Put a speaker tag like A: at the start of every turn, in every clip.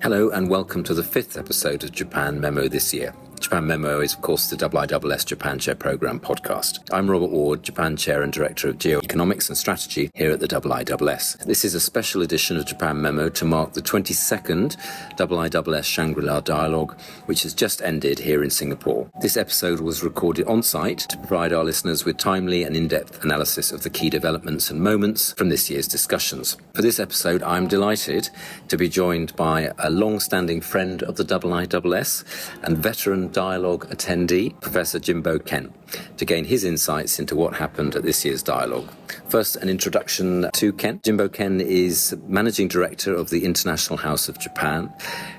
A: Hello and welcome to the fifth episode of Japan Memo this year. Japan Memo is, of course, the IISS Japan Chair Programme podcast. I'm Robert Ward, Japan Chair and Director of Geoeconomics and Strategy here at the IISS. This is a special edition of Japan Memo to mark the 22nd IISS Shangri-La Dialogue, which has just ended here in Singapore. This episode was recorded on-site to provide our listeners with timely and in-depth analysis of the key developments and moments from this year's discussions. For this episode, I'm delighted to be joined by a long-standing friend of the IISS and veteran dialogue attendee, Professor Jimbo Ken, to gain his insights into what happened at this year's dialogue. First, an introduction to Ken. Jimbo Ken is Managing Director of the International House of Japan.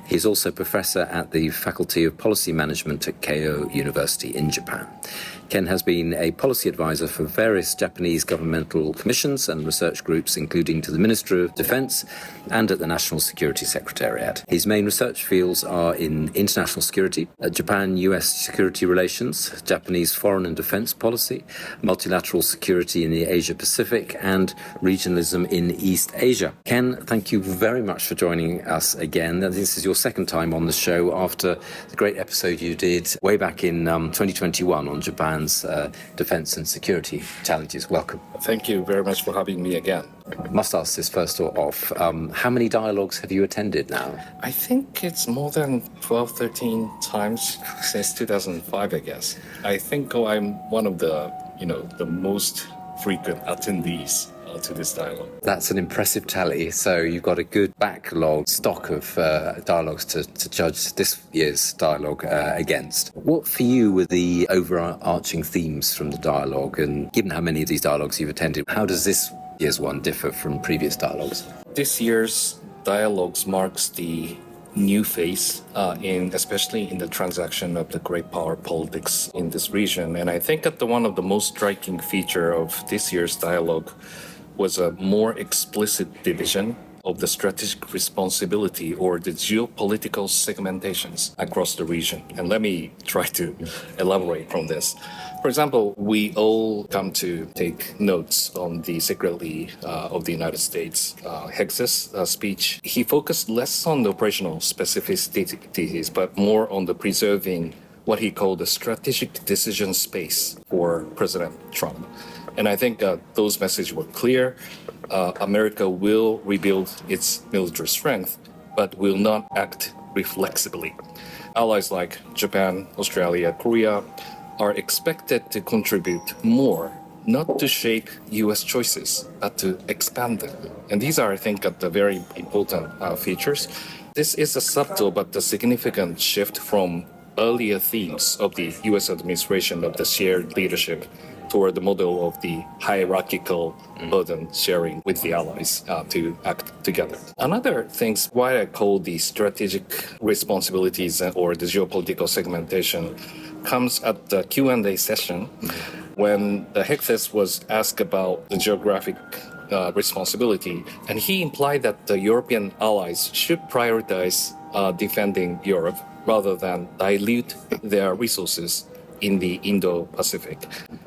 A: He's also Professor at the Faculty of Policy Management at Keio University in Japan. Ken has been a policy advisor for various Japanese governmental commissions and research groups, including to the Ministry of Defense and at the National Security Secretariat. His main research fields are in international security, Japan-US security relations, Japanese foreign and defense policy, multilateral security in the Asia-Pacific, and regionalism in East Asia. Ken, thank you very much for joining us again. This is your second time on the show after the great episode you did way back in 2021 on Japan's defense and security challenges. Welcome.
B: Thank you very much for having me again.
A: I must ask this first off. How many dialogues have you attended now?
B: I think it's more than 12, 13 times since 2005, I guess. I think I'm one of the most frequent attendees to this dialogue.
A: That's an impressive tally. So you've got a good backlog stock of dialogues to judge this year's dialogue against. What for you were the overarching themes from the dialogue? And given how many of these dialogues you've attended, how does this year's one differ from previous dialogues?
B: This year's dialogues marks the new phase, especially in the transaction of the great power politics in this region. And I think that one of the most striking feature of this year's dialogue was a more explicit division of the strategic responsibility or the geopolitical segmentations across the region. And let me try to elaborate from this. For example, we all come to take notes on the Secretary of the United States, Hegseth's speech. He focused less on the operational specificities, but more on the preserving what he called the strategic decision space for President Trump. And I think those messages were clear. America will rebuild its military strength, but will not act reflexively. Allies like Japan, Australia, Korea are expected to contribute more, not to shape U.S. choices, but to expand them. And these are, I think, the very important features. This is a subtle but a significant shift from earlier themes of the U.S. administration of the shared leadership toward the model of the hierarchical burden sharing with the allies to act together. Another thing, why I call the strategic responsibilities or the geopolitical segmentation comes at the Q&A session when the Hegseth was asked about the geographic responsibility, and he implied that the European allies should prioritize defending Europe rather than dilute their resources in the Indo-Pacific.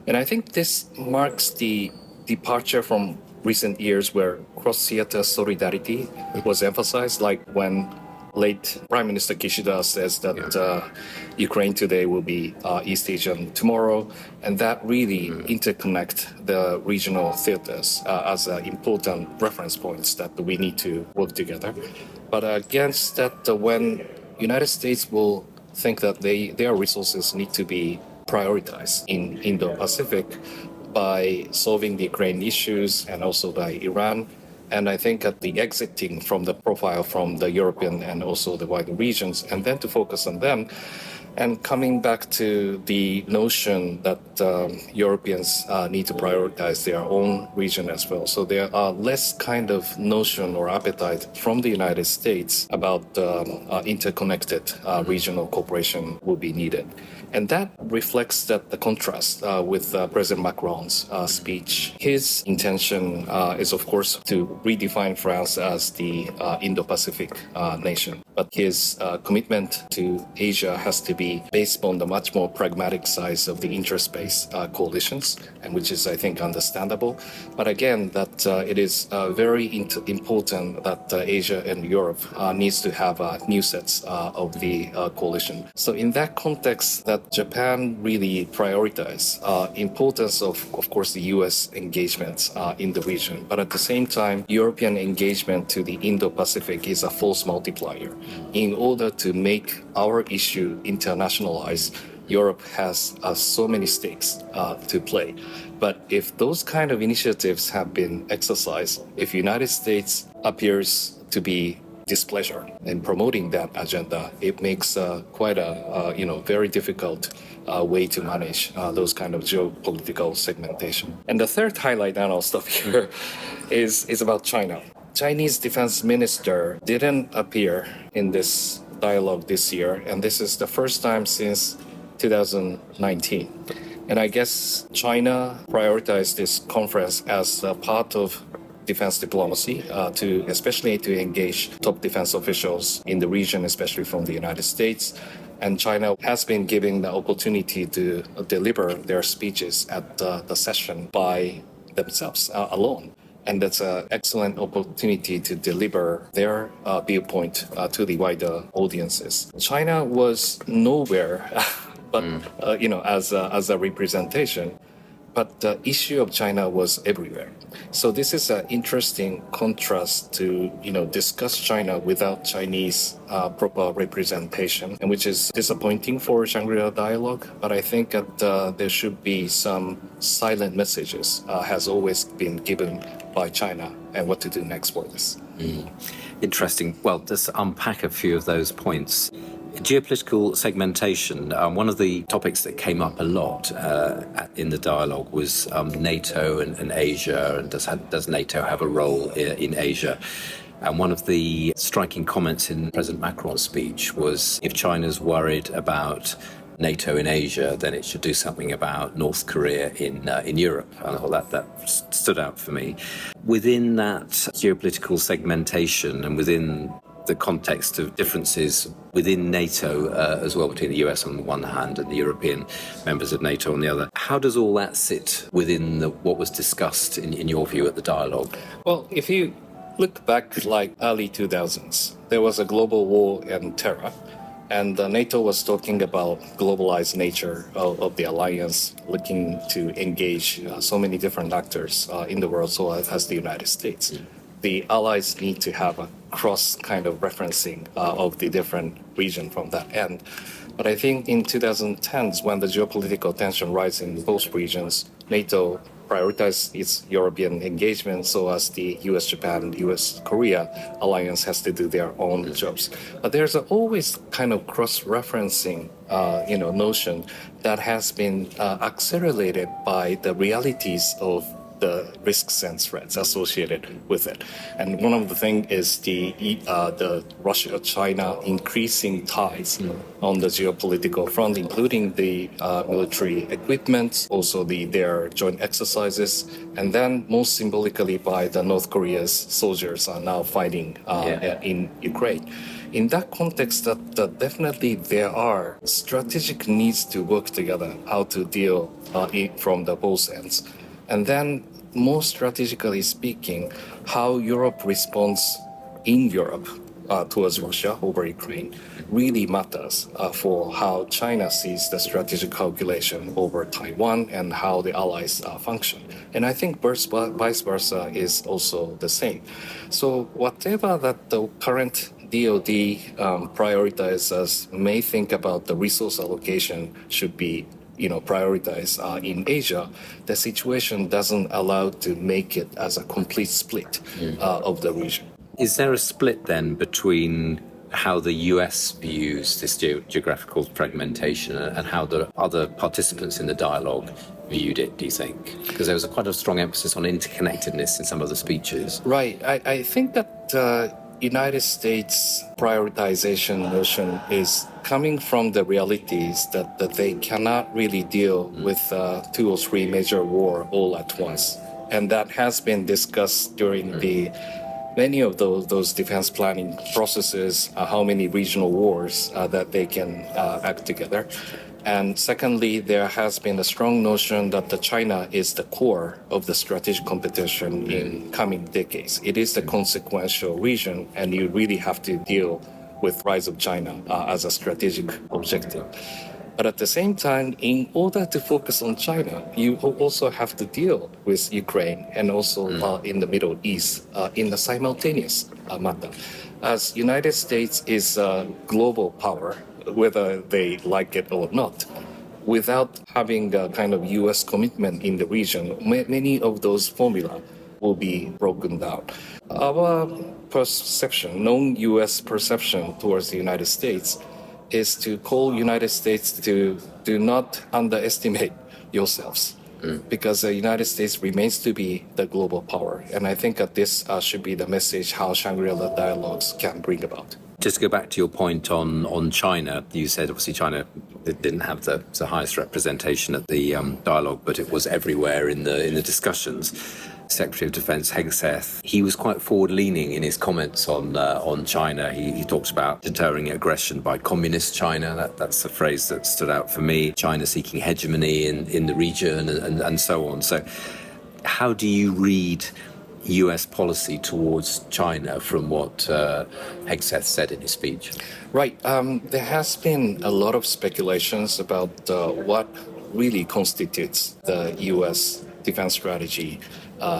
B: And I think this marks the departure from recent years where cross-theater solidarity was emphasized, like when late Prime Minister Kishida says that Ukraine today will be East Asian tomorrow, and that really interconnect the regional theaters as important reference points that we need to work together. But against that, when United States will think that their resources need to be prioritized in Indo-Pacific by solving the Ukraine issues and also by Iran. And I think that the exiting from the profile from the European and also the wider regions, and then to focus on them, and coming back to the notion that Europeans need to prioritize their own region as well. So there are less kind of notion or appetite from the United States about interconnected regional cooperation will be needed. And that reflects that the contrast with President Macron's speech. His intention is, of course, to redefine France as the Indo-Pacific nation. But his commitment to Asia has to be be based on the much more pragmatic size of the interest-based coalitions, and which is, I think, understandable. But again, that it is very important that Asia and Europe needs to have new sets of the coalition. So in that context, that Japan really prioritize importance of course, the U.S. engagement in the region. But at the same time, European engagement to the Indo-Pacific is a force multiplier. In order to make our issue internationalize, Europe has so many stakes to play. But if those kind of initiatives have been exercised, if United States appears to be displeasure in promoting that agenda, it makes quite a very difficult way to manage those kind of geopolitical segmentation. And the third highlight, and I'll stop here, is about China. Chinese defense minister didn't appear in this dialogue this year, and this is the first time since 2019. And I guess China prioritized this conference as a part of defense diplomacy, especially to engage top defense officials in the region, especially from the United States. And China has been given the opportunity to deliver their speeches at the session by themselves alone. And that's an excellent opportunity to deliver their viewpoint to the wider audiences. China was nowhere, but as a representation. But the issue of China was everywhere. So this is an interesting contrast to, discuss China without Chinese proper representation, and which is disappointing for Shangri-La Dialogue. But I think that there should be some silent messages has always been given by China and what to do next for this.
A: Interesting. Well, just unpack a few of those points. Geopolitical segmentation, one of the topics that came up a lot in the dialogue was NATO and Asia, and does NATO have a role in Asia? And one of the striking comments in President Macron's speech was, if China's worried about NATO in Asia, then it should do something about North Korea in Europe. And I thought that stood out for me. Within that geopolitical segmentation and within the context of differences within NATO as well, between the US on the one hand and the European members of NATO on the other, how does all that sit within what was discussed in your view at the dialogue?
B: Well, if you look back like early 2000s, there was a global war and terror. And NATO was talking about globalized nature of the alliance, looking to engage so many different actors in the world, so as the United States. The allies need to have a cross kind of referencing of the different region from that end. But I think in 2010s, when the geopolitical tension rises in both regions, NATO prioritized its European engagement, so as the US-Japan, US-Korea alliance has to do their own jobs. But there's always kind of cross-referencing, notion that has been accelerated by the realities of the risks and threats associated with it. And one of the things is the Russia-China increasing ties on the geopolitical front, including the military equipment, also their joint exercises, and then most symbolically by the North Korea's soldiers are now fighting in Ukraine. In that context, that definitely there are strategic needs to work together, how to deal from the both ends. And then, more strategically speaking, how Europe responds in Europe towards Russia over Ukraine really matters for how China sees the strategic calculation over Taiwan and how the allies function. And I think vice versa is also the same. So whatever that the current DoD prioritizes may think about the resource allocation should be prioritize in Asia, the situation doesn't allow to make it as a complete split of the region.
A: Is there a split then between how the US views this geographical fragmentation and how the other participants in the dialogue viewed it, do you think? Because there was quite a strong emphasis on interconnectedness in some of the speeches.
B: Right. I think that United States prioritization notion is coming from the realities that they cannot really deal with 2 or 3 major war all at once. And that has been discussed during the many of those defense planning processes, how many regional wars that they can act together. And secondly, there has been a strong notion that China is the core of the strategic competition in coming decades. It is the consequential region, and you really have to deal with rise of China as a strategic objective. But at the same time, in order to focus on China, you also have to deal with Ukraine and also in the Middle East in the simultaneous manner. As United States is a global power, whether they like it or not, without having a kind of U.S. commitment in the region, many of those formula will be broken down. Our perception, non-U.S. perception towards the United States, is to call United States to do not underestimate yourselves, because the United States remains to be the global power. And I think that this should be the message how Shangri-La Dialogues can bring about.
A: Just to go back to your point on China, you said obviously China didn't have the highest representation at the dialogue, but it was everywhere in the discussions. Secretary of Defense Hegseth, he was quite forward-leaning in his comments on China. He talked about deterring aggression by communist China. That's a phrase that stood out for me. China seeking hegemony in the region and so on. So how do you read US policy towards China from what Hegseth said in his speech?
B: Right. There has been a lot of speculations about what really constitutes the US defense strategy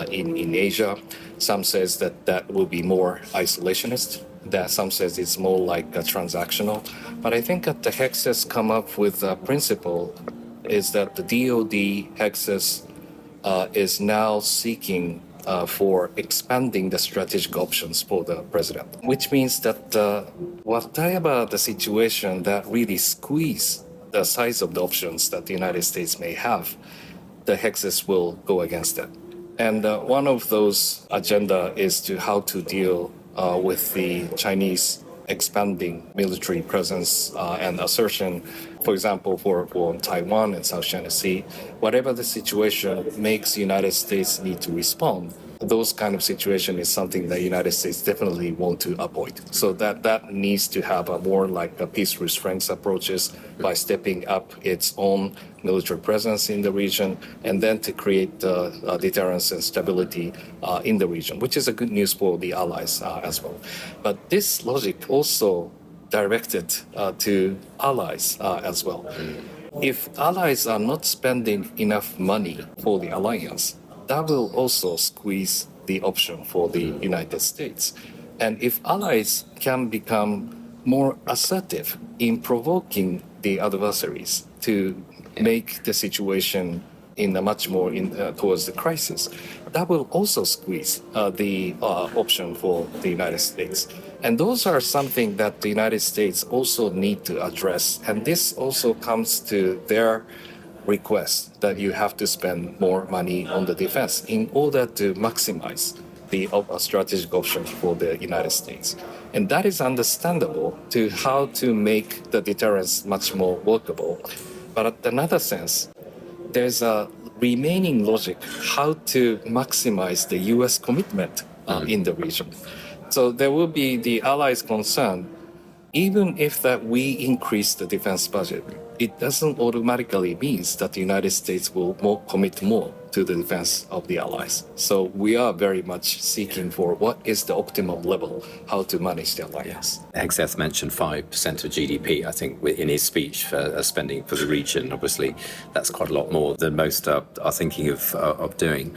B: in Asia. Some says that will be more isolationist. Some says it's more like transactional. But I think that the Hegseth come up with a principle is that the DoD Hegseth is now seeking for expanding the strategic options for the president, which means that whatever the situation that really squeeze the size of the options that the United States may have, the Hegseth will go against it. And one of those agenda is to how to deal with the Chinese expanding military presence and assertion, for example, for Taiwan and South China Sea. Whatever the situation makes the United States need to respond, those kind of situation is something that the United States definitely want to avoid. So that needs to have a more like a peace restraints approaches by stepping up its own military presence in the region, and then to create deterrence and stability in the region, which is a good news for the allies as well. But this logic also directed to allies as well. If allies are not spending enough money for the alliance, that will also squeeze the option for the United States. And if allies can become more assertive in provoking the adversaries to make the situation in a much more towards the crisis, that will also squeeze the option for the United States. And those are something that the United States also need to address. And this also comes to their request that you have to spend more money on the defense in order to maximize the strategic option for the United States. And that is understandable to how to make the deterrence much more workable. But at another sense, there's a remaining logic how to maximize the U.S. commitment in the region. So there will be the allies' concern, even if that we increase the defense budget, it doesn't automatically mean that the United States will commit more to the defense of the allies. So we are very much seeking for what is the optimal level, how to manage the alliance.
A: Hegseth mentioned 5% of GDP, I think, in his speech for spending for the region. Obviously, that's quite a lot more than most are thinking of doing.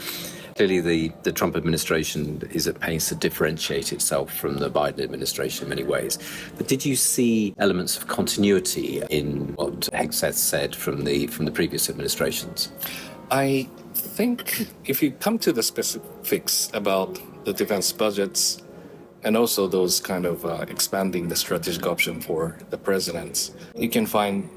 A: Clearly, the Trump administration is at pains to differentiate itself from the Biden administration in many ways. But did you see elements of continuity in what Hegseth said from the previous administrations?
B: I think if you come to the specifics about the defense budgets and also those kind of expanding the strategic option for the presidents, you can find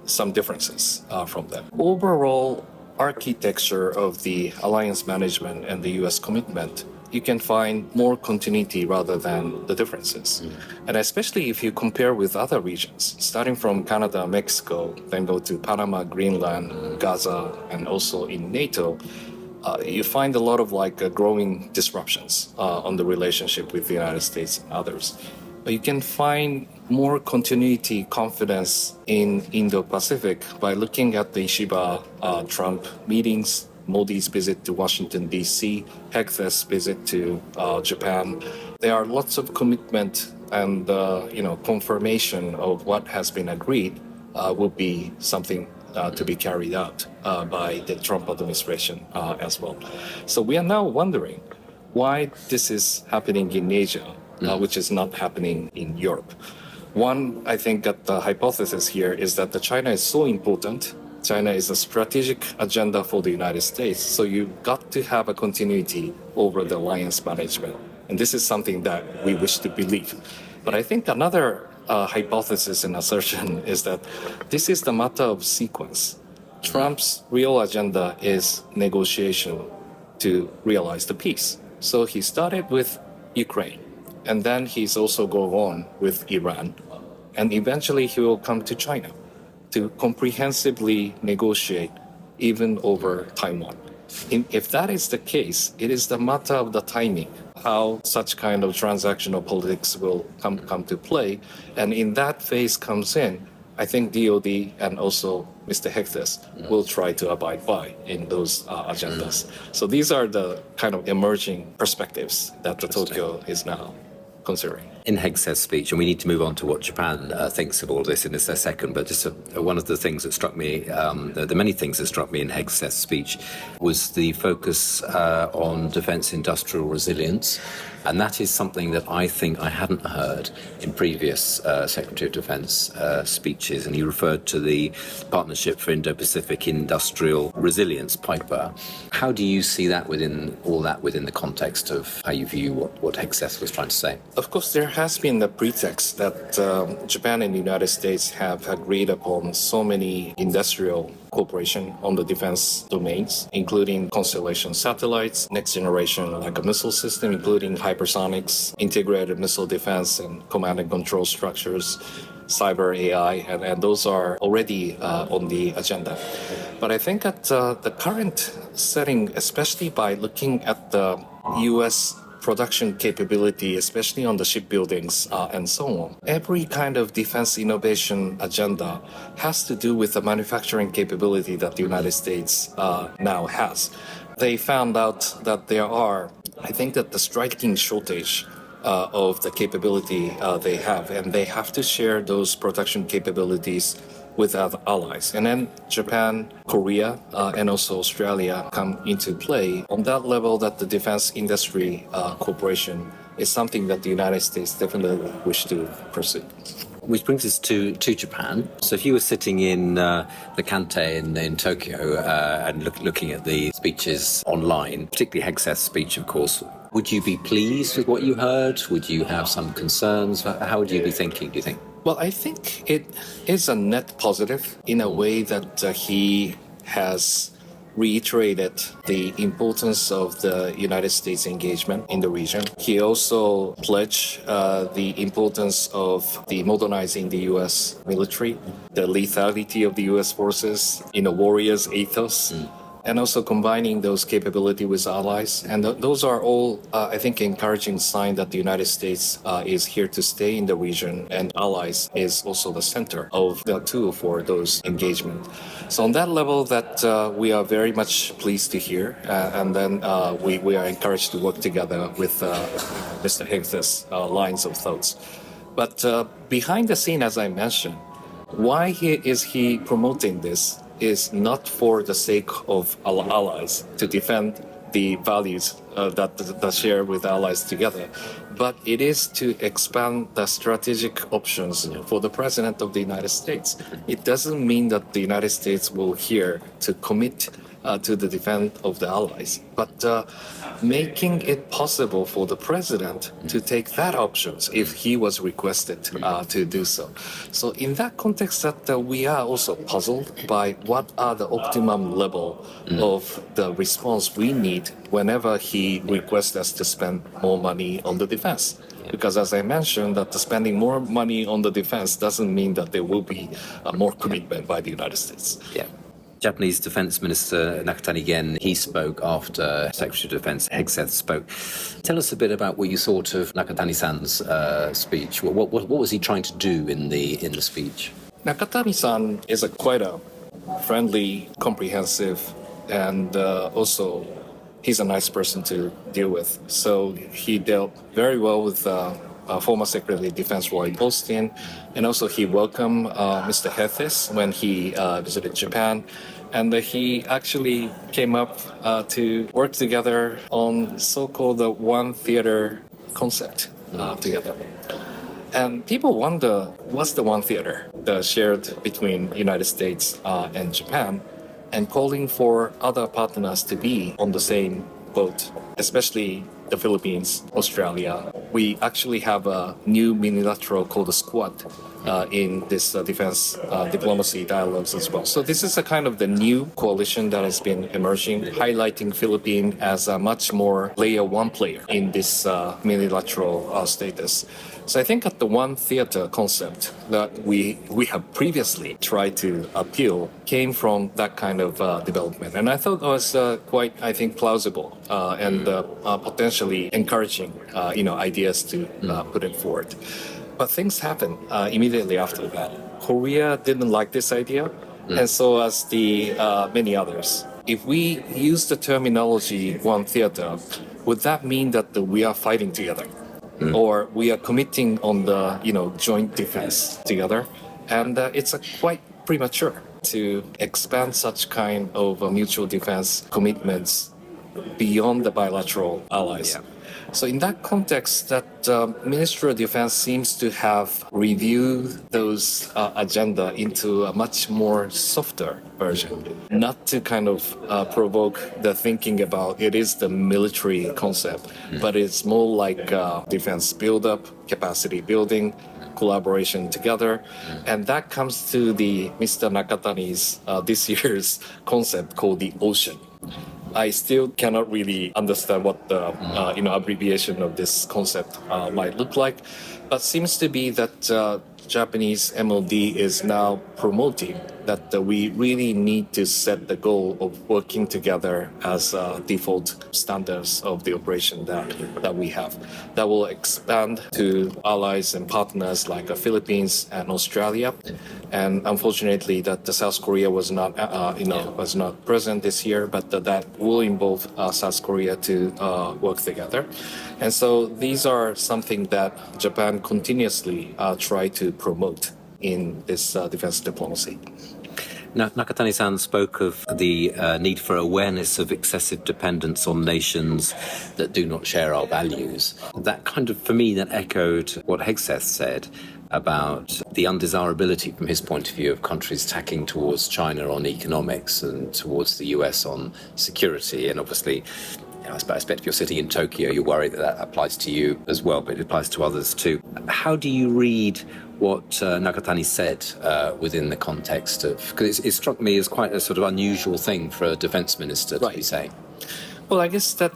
B: some differences from them. Overall, architecture of the alliance management and the U.S. commitment, you can find more continuity rather than the differences. And especially if you compare with other regions, starting from Canada, Mexico, then go to Panama, Greenland, Gaza, and also in NATO, you find a lot of growing disruptions on the relationship with the United States and others. But you can find more continuity, confidence in Indo-Pacific by looking at the Ishiba-Trump meetings, Modi's visit to Washington, D.C., Hegseth's visit to Japan. There are lots of commitment and confirmation of what has been agreed will be something to be carried out by the Trump administration as well. So we are now wondering why this is happening in Asia, which is not happening in Europe. One, I think that the hypothesis here is that China is so important. China is a strategic agenda for the United States. So you've got to have a continuity over the alliance management. And this is something that we wish to believe. But I think another hypothesis and assertion is that this is the matter of sequence. Trump's real agenda is negotiation to realize the peace. So he started with Ukraine, and then he's also going on with Iran, and eventually he will come to China to comprehensively negotiate even over Taiwan. If that is the case, it is the matter of the timing, how such kind of transactional politics will come to play. And in that phase comes in, I think DOD and also Mr. Hegseth will try to abide by in those agendas. So these are the kind of emerging perspectives that the Tokyo is now considering.
A: In Hegseth's speech, and we need to move on to what Japan thinks of all this in a second, but just one of the things that struck me, the many things that struck me in Hegseth's speech was the focus on defence industrial resilience. And that is something that I think I hadn't heard in previous Secretary of Defence speeches. And he referred to the Partnership for Indo-Pacific Industrial Resilience, PIPER. How do you see that within the context of how you view what Hegseth was trying to say?
B: Of course, there has been the pretext that Japan and the United States have agreed upon so many industrial cooperation on the defense domains, including constellation satellites, next generation like a missile system, including hypersonics, integrated missile defense and command and control structures, cyber AI, and those are already on the agenda. But I think at the current setting, especially by looking at the U.S. production capability, especially on the shipbuildings and so on. Every kind of defense innovation agenda has to do with the manufacturing capability that the United States now has. They found out that there are, I think that the striking shortage of the capability they have, and they have to share those production capabilities with other allies. And then Japan, Korea, and also Australia come into play on that level that the defense industry cooperation is something that the United States definitely wish to pursue.
A: Which brings us to Japan. So if you were sitting in the Kante in Tokyo and looking at the speeches online, particularly Hegseth's speech, of course, would you be pleased with what you heard? Would you have some concerns? How would you be thinking, do you think?
B: Well, I think it is a net positive in a way that he has reiterated the importance of the United States engagement in the region. He also pledged the importance of the modernizing the U.S. military, the lethality of the U.S. forces in a warrior's ethos. And also combining those capability with allies. And those are all, I think, encouraging sign that the United States is here to stay in the region, and allies is also the center of the tool for those engagement. So on that level that we are very much pleased to hear, and then we are encouraged to work together with Mr. Hegseth's lines of thoughts. But behind the scene, as I mentioned, why is he promoting this is not for the sake of our allies to defend the values that share with allies together, but it is to expand the strategic options for the President of the United States. It doesn't mean that the United States will here to commit to the defense of the allies, but making it possible for the president to take that options if he was requested to do so. So in that context, that we are also puzzled by what are the optimum level of the response we need whenever he requests us to spend more money on the defense. Because as I mentioned, that spending more money on the defense doesn't mean that there will be more commitment by the United States.
A: Yeah. Japanese Defense Minister Nakatani again, he spoke after Secretary of Defense Hegseth spoke. Tell us a bit about what you thought of Nakatani-san's speech. What was he trying to do in the speech?
B: Nakatani-san is quite a friendly, comprehensive, and also he's a nice person to deal with. So he dealt very well with former Secretary of Defense Roy Austin, and also he welcomed Mr. Hegseth when he visited Japan, and he actually came up to work together on so-called the one theater concept together. And people wonder, what's the one theater shared between United States and Japan, and calling for other partners to be on the same boat, especially the Philippines, Australia. We actually have a new minilateral called the Squad in this defense diplomacy dialogues as well. So this is a kind of the new coalition that has been emerging, highlighting Philippines as a much more layer one player in this minilateral status. So I think at the one theater concept that we have previously tried to appeal came from that kind of development. And I thought it was quite, I think, plausible and potentially encouraging, ideas to put it forward. But things happened immediately after that. Korea didn't like this idea, and so as the many others. If we use the terminology one theater, would that mean that we are fighting together? Or we are committing on the joint defense together, and it's quite premature to expand such kind of mutual defense commitments beyond the bilateral allies. So in that context, that Ministry of Defense seems to have reviewed those agenda into a much more softer version, not to kind of provoke the thinking about it is the military concept, but it's more like defense build-up, capacity building, collaboration together, and that comes to the Mr. Nakatani's this year's concept called the ocean. I still cannot really understand what the abbreviation of this concept might look like, but seems to be that Japanese MOD is now promoting that we really need to set the goal of working together as default standards of the operation that we have. That will expand to allies and partners like the Philippines and Australia. And unfortunately, that the South Korea was not present this year, but that will involve South Korea to work together. And so these are something that Japan continuously try to promote in this defense diplomacy.
A: Now, Nakatani-san spoke of the need for awareness of excessive dependence on nations that do not share our values. That kind of, for me, that echoed what Hegseth said about the undesirability, from his point of view, of countries tacking towards China on economics and towards the US on security. And obviously, I expect if you're sitting in Tokyo, you're worried that applies to you as well, but it applies to others too. How do you read what Nakatani said within the context of, because it struck me as quite a sort of unusual thing for a defense minister to be saying.
B: Well, I guess that,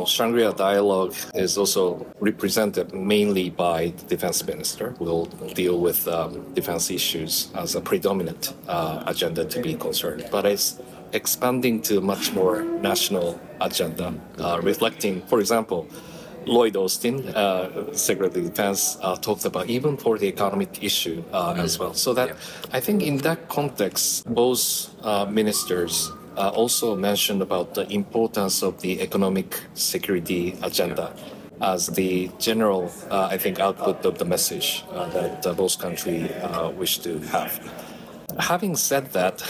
B: Shangri-La Dialogue is also represented mainly by the defense minister, who will deal with defense issues as a predominant agenda to be concerned. But it's expanding to a much more national agenda, reflecting, for example, Lloyd Austin, Secretary of Defense, talked about even for the economic issue as well. So that I think in that context, both ministers also mentioned about the importance of the economic security agenda as the general, I think, output of the message that both countries wish to have. Having said that,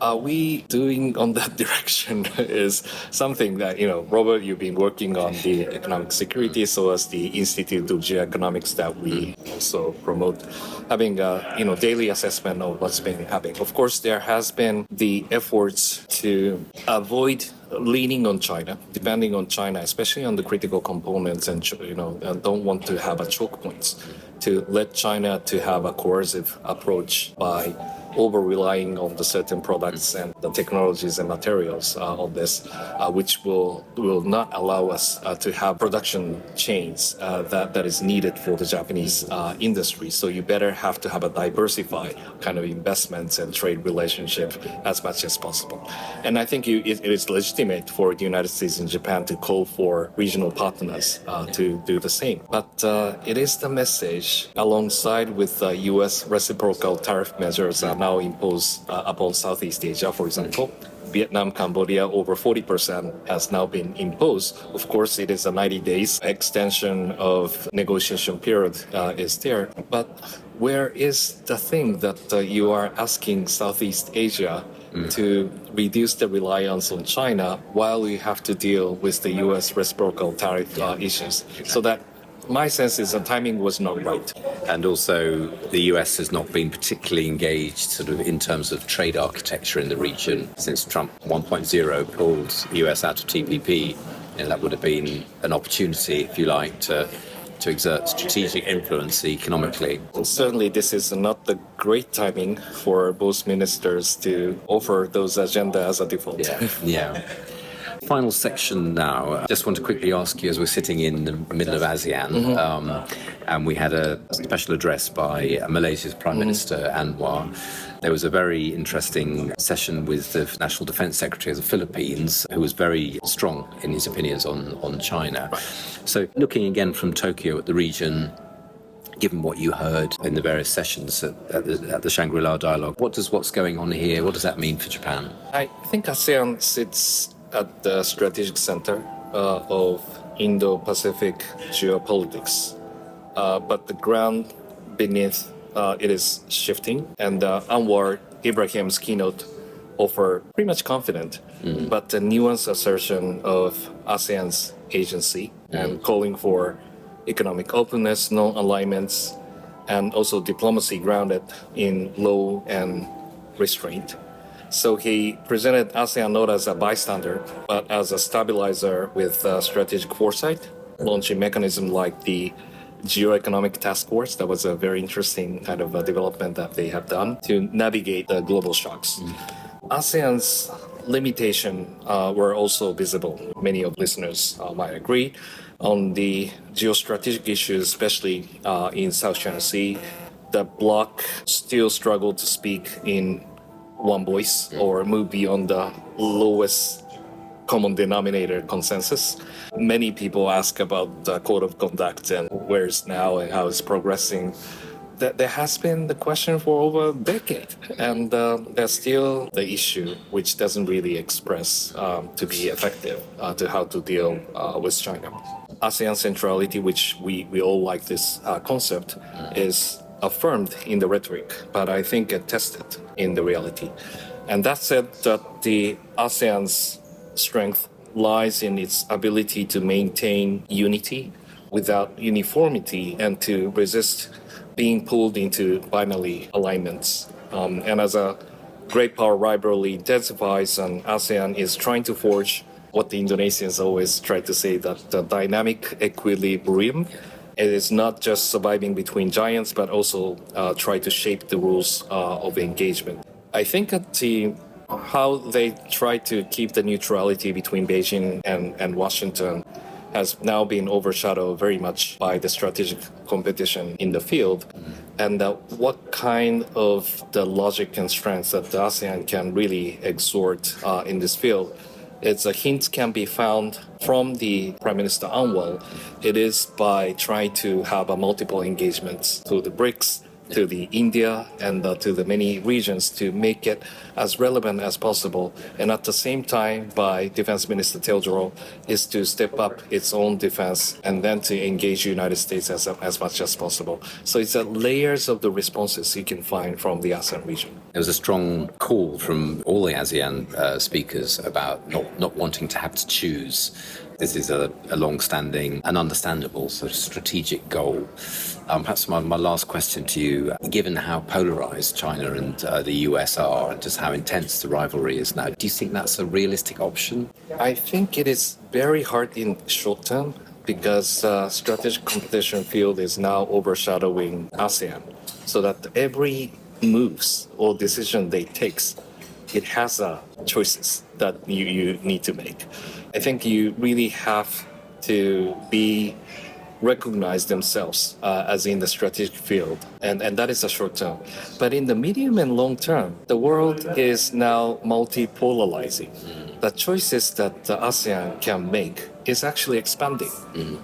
B: are we doing on that direction is something that, Robert, you've been working on the economic security, so as the Institute of Geoeconomics that we also promote, having a, daily assessment of what's been happening. Of course, there has been the efforts to avoid leaning on China, depending on China, especially on the critical components, and don't want to have a choke points, to let China to have a coercive approach by over-relying on the certain products and the technologies and materials on this, which will not allow us to have production chains that is needed for the Japanese industry. So you better have to have a diversified kind of investments and trade relationship as much as possible. And I think it is legitimate for the United States and Japan to call for regional partners to do the same. But it is the message alongside with U.S. reciprocal tariff measures are now imposed upon Southeast Asia, for example. Vietnam, Cambodia, over 40% has now been imposed. Of course, it is a 90 days extension of negotiation period is there. But where is the thing that you are asking Southeast Asia to reduce the reliance on China while we have to deal with the U.S. reciprocal tariff issues? So that my sense is the timing was not right.
A: And also, the US has not been particularly engaged sort of in terms of trade architecture in the region since Trump 1.0 pulled US out of TPP. And that would have been an opportunity, if you like, to exert strategic influence economically.
B: Certainly, this is not the great timing for both ministers to offer those agenda as a default.
A: Yeah. Final section now. I just want to quickly ask you, as we're sitting in the middle of ASEAN, and we had a special address by Malaysia's Prime Minister Anwar. There was a very interesting session with the National Defense Secretary of the Philippines, who was very strong in his opinions on China. Right. So looking again from Tokyo at the region, given what you heard in the various sessions at the Shangri-La Dialogue, what's going on here? What does that mean for Japan?
B: I think ASEAN sits at the strategic center of Indo-Pacific geopolitics. But the ground beneath it is shifting, and Anwar Ibrahim's keynote offer pretty much confident, but a nuanced assertion of ASEAN's agency and calling for economic openness, non-alignments, and also diplomacy grounded in law and restraint. So he presented ASEAN not as a bystander, but as a stabilizer with strategic foresight, launching mechanism like the Geoeconomic Task Force. That was a very interesting kind of development that they have done to navigate the global shocks. ASEAN's limitation were also visible. Many of listeners might agree on the geostrategic issues, especially in South China Sea. The bloc still struggled to speak in one voice or move beyond the lowest common denominator consensus. Many people ask about the code of conduct and where it's now and how it's progressing. There has been the question for over a decade, and there's still the issue which doesn't really express to be effective to how to deal with China. ASEAN centrality, which we all like this concept, is affirmed in the rhetoric, but I think it tested in the reality. And that said, that the ASEAN's strength lies in its ability to maintain unity without uniformity and to resist being pulled into binary alignments. And as a great power rivalry intensifies, and ASEAN is trying to forge what the Indonesians always try to say, that the dynamic equilibrium. It is not just surviving between giants, but also try to shape the rules of engagement. I think that how they try to keep the neutrality between Beijing and Washington has now been overshadowed very much by the strategic competition in the field. And what kind of the logic and strengths that the ASEAN can really exert in this field, it's a hint can be found from the Prime Minister Anwar. It is by trying to have a multiple engagements to the BRICS, to the India, and to the many regions to make it as relevant as possible. And at the same time, by Defense Minister Teodoro, is to step up its own defense and then to engage the United States as much as possible. So it's layers of the responses you can find from the ASEAN region.
A: There was a strong call from all the ASEAN speakers about not wanting to have to choose. This is a long-standing and understandable sort of strategic goal. Perhaps my last question to you, given how polarized China and the US are and just how intense the rivalry is now, do you think that's a realistic option?
B: I think it is very hard in short term because strategic competition field is now overshadowing ASEAN. So that every moves or decision they takes, it has choices that you need to make. I think you really have to recognize themselves as in the strategic field, and that is a short term. But in the medium and long term, the world is now multipolarizing. The choices that the ASEAN can make is actually expanding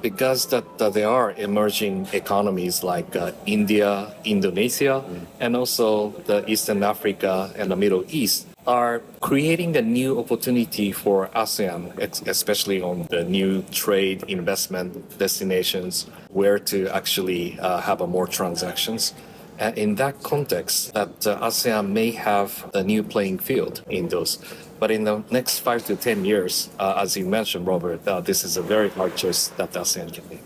B: because there are emerging economies like India, Indonesia, and also the Eastern Africa and the Middle East are creating a new opportunity for ASEAN, especially on the new trade investment destinations, where to actually have more transactions. And in that context, that ASEAN may have a new playing field in those. But in the next 5 to 10 years, as you mentioned, Robert, this is a very hard choice that ASEAN can make.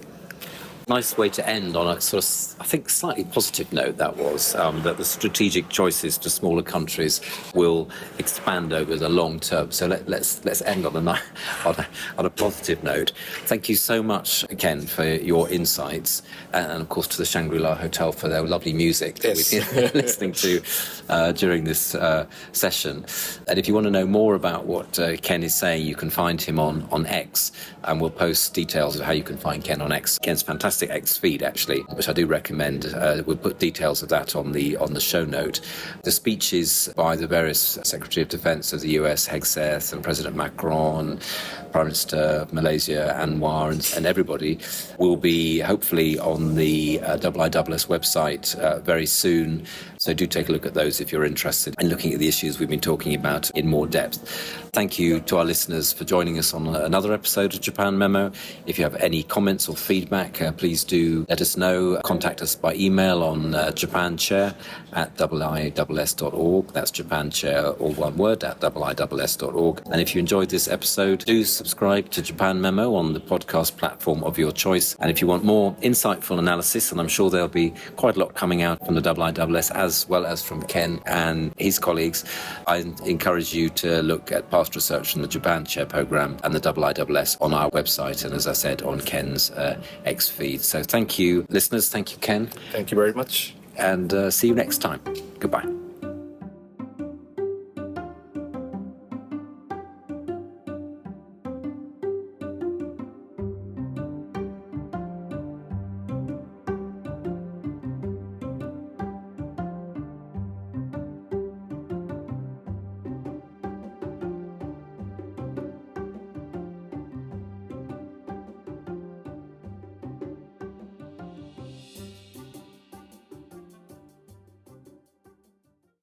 A: Nice way to end on a sort of, I think, slightly positive note, that was, that the strategic choices to smaller countries will expand over the long term. So let's end on a positive note. Thank you so much, Ken, for your insights, and of course to the Shangri-La Hotel for their lovely music that we've been listening to during this session. And if you want to know more about what Ken is saying, you can find him on X, and we'll post details of how you can find Ken on X. Ken's fantastic X feed, actually, which I do recommend. We'll put details of that on the show note. The speeches by the various Secretary of Defense of the US, Hegseth, and President Macron, Prime Minister of Malaysia, Anwar, and everybody will be hopefully on the IISS website very soon. So do take a look at those if you're interested in looking at the issues we've been talking about in more depth. Thank you to our listeners for joining us on another episode of Japan Memo. If you have any comments or feedback, please do let us know. Contact us by email on japanchair@iiss.org. That's japanchair, all one word, at iiss.org. And if you enjoyed this episode, do subscribe to Japan Memo on the podcast platform of your choice. And if you want more insightful analysis, and I'm sure there'll be quite a lot coming out from the IISS as well as from Ken and his colleagues, I encourage you to look at past research from the Japan Chair Programme and the IISS on our website, and as I said, on Ken's X feed. So thank you, listeners. Thank you, Ken.
B: Thank you very much.
A: And see you next time. Goodbye.